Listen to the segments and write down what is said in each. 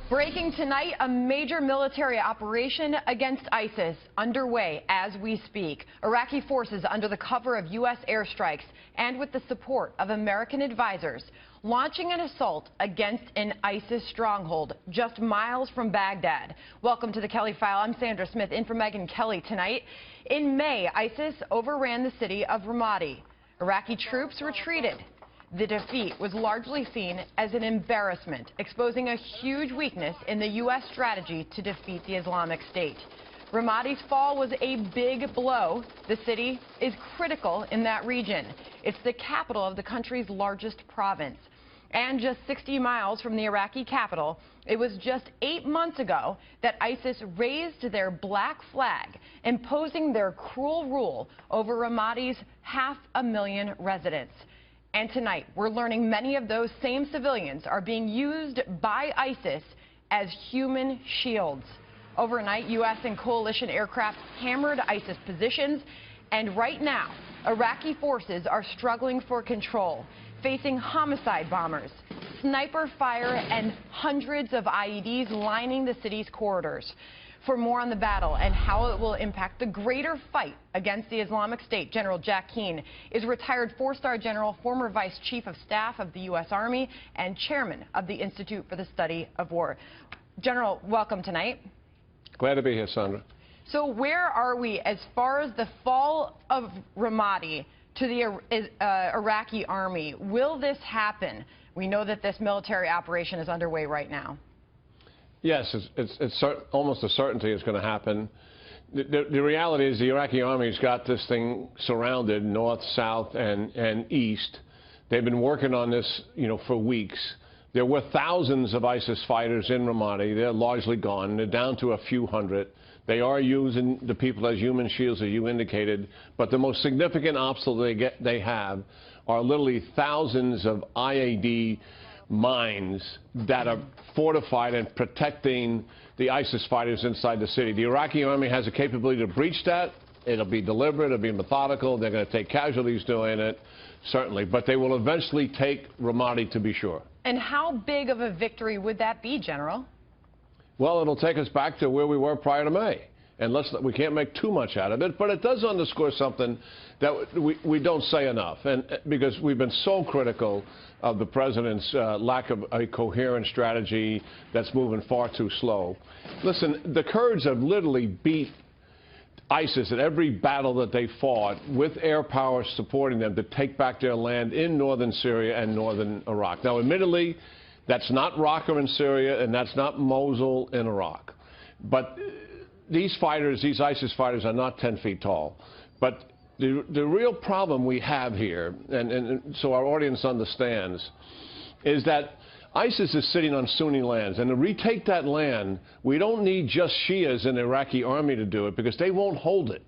Breaking tonight, a major military operation against ISIS underway as we speak. Iraqi forces under the cover of U.S. airstrikes and with the support of American advisors launching an assault against an ISIS stronghold just miles from Baghdad. Welcome to the Kelly File. I'm Sandra Smith in for Megyn Kelly tonight. In May, ISIS overran the city of Ramadi. Iraqi troops retreated. The defeat was largely seen as an embarrassment, exposing a huge weakness in the U.S. strategy to defeat the Islamic State. Ramadi's fall was a big blow. The city is critical in that region. It's the capital of the country's largest province. And just 60 miles from the Iraqi capital, it was just 8 months ago that ISIS raised their black flag, imposing their cruel rule over Ramadi's 500,000 residents. And tonight, we're learning many of those same civilians are being used by ISIS as human shields. Overnight, U.S. and coalition aircraft hammered ISIS positions, and right now, Iraqi forces are struggling for control, facing homicide bombers, sniper fire, and hundreds of IEDs lining the city's corridors. For more on the battle and how it will impact the greater fight against the Islamic State, General Jack Keane is retired four-star general, former vice chief of staff of the U.S. Army, and chairman of the Institute for the Study of War. General, welcome tonight. Glad to be here, Sandra. So where are we as far as the fall of Ramadi to the Iraqi army? Will this happen? We know that this military operation is underway right now. Yes, it's almost a certainty it's going to happen. The reality is the Iraqi army's got this thing surrounded north, south, and east. They've been working on this, for weeks. There were thousands of ISIS fighters in Ramadi. They're largely gone. They're down to a few hundred. They are using the people as human shields, as you indicated. But the most significant obstacle they have are literally thousands of IED mines that are fortified and protecting the ISIS fighters inside the city. The Iraqi army has the capability to breach that. It'll be deliberate, it'll be methodical. They're going to take casualties doing it, certainly. But they will eventually take Ramadi, to be sure. And how big of a victory would that be, General? Well, it'll take us back to where we were prior to May. And we can't make too much out of it, but it does underscore something that we don't say enough, and because we've been so critical of the president's lack of a coherent strategy that's moving far too slow. Listen, the Kurds have literally beat ISIS at every battle that they fought, with air power supporting them to take back their land in northern Syria and northern Iraq. Now, admittedly, that's not Raqqa in Syria, and that's not Mosul in Iraq. But these fighters, these ISIS fighters, are not 10 feet tall. But the real problem we have here, and so our audience understands, is that ISIS is sitting on Sunni lands. And to retake that land, we don't need just Shias in the Iraqi army to do it, because they won't hold it.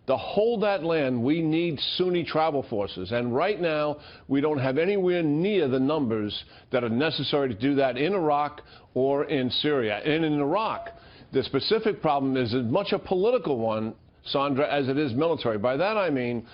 To hold that land, we need Sunni travel forces. And right now, we don't have anywhere near the numbers that are necessary to do that in Iraq or in Syria. And in Iraq, the specific problem is as much a political one, Sandra, as it is military. By that I mean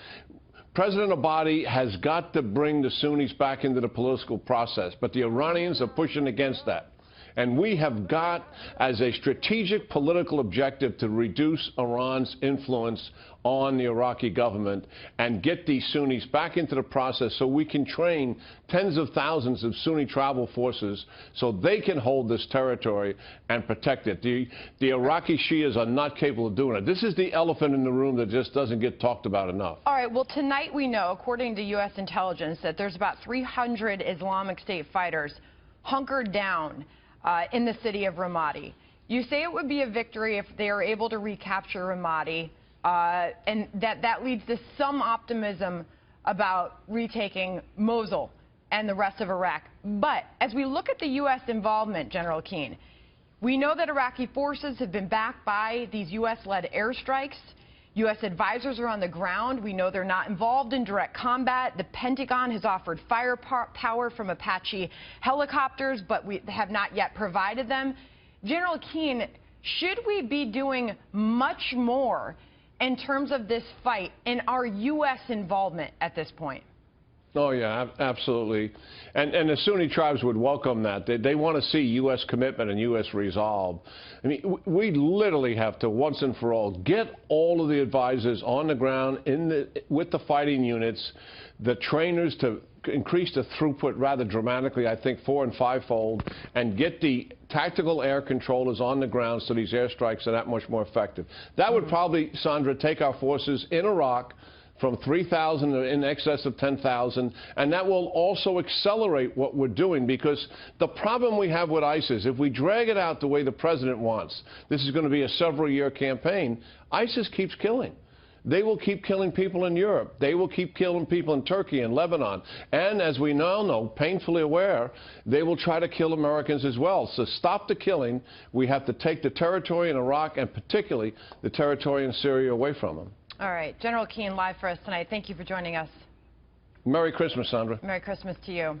President Abadi has got to bring the Sunnis back into the political process, but the Iranians are pushing against that. And we have got, as a strategic political objective, to reduce Iran's influence on the Iraqi government and get these Sunnis back into the process so we can train tens of thousands of Sunni travel forces so they can hold this territory and protect it. The Iraqi Shias are not capable of doing it. This is the elephant in the room that just doesn't get talked about enough. All right, well, tonight we know, according to U.S. intelligence, that there's about 300 Islamic State fighters hunkered down in the city of Ramadi. You say it would be a victory if they are able to recapture Ramadi, and that leads to some optimism about retaking Mosul and the rest of Iraq. But as we look at the U.S. involvement, General Keane, we know that Iraqi forces have been backed by these U.S.-led airstrikes. U.S. advisors are on the ground. We know they're not involved in direct combat. The Pentagon has offered firepower from Apache helicopters, but we have not yet provided them. General Keane, should we be doing much more in terms of this fight and our U.S. involvement at this point? Oh, yeah, absolutely. And the Sunni tribes would welcome that. They want to see U.S. commitment and U.S. resolve. I mean, we literally have to, once and for all, get all of the advisors on the ground with the fighting units, the trainers to increase the throughput rather dramatically, I think 4- and 5-fold, and get the tactical air controllers on the ground so these airstrikes are that much more effective. That would probably, Sandra, take our forces in Iraq from 3,000 to in excess of 10,000, and that will also accelerate what we're doing, because the problem we have with ISIS, if we drag it out the way the president wants, this is going to be a several-year campaign, ISIS keeps killing. They will keep killing people in Europe. They will keep killing people in Turkey and Lebanon. And as we now know, painfully aware, they will try to kill Americans as well. So stop the killing. We have to take the territory in Iraq and particularly the territory in Syria away from them. All right. General Keane live for us tonight. Thank you for joining us. Merry Christmas, Sandra. Merry Christmas to you.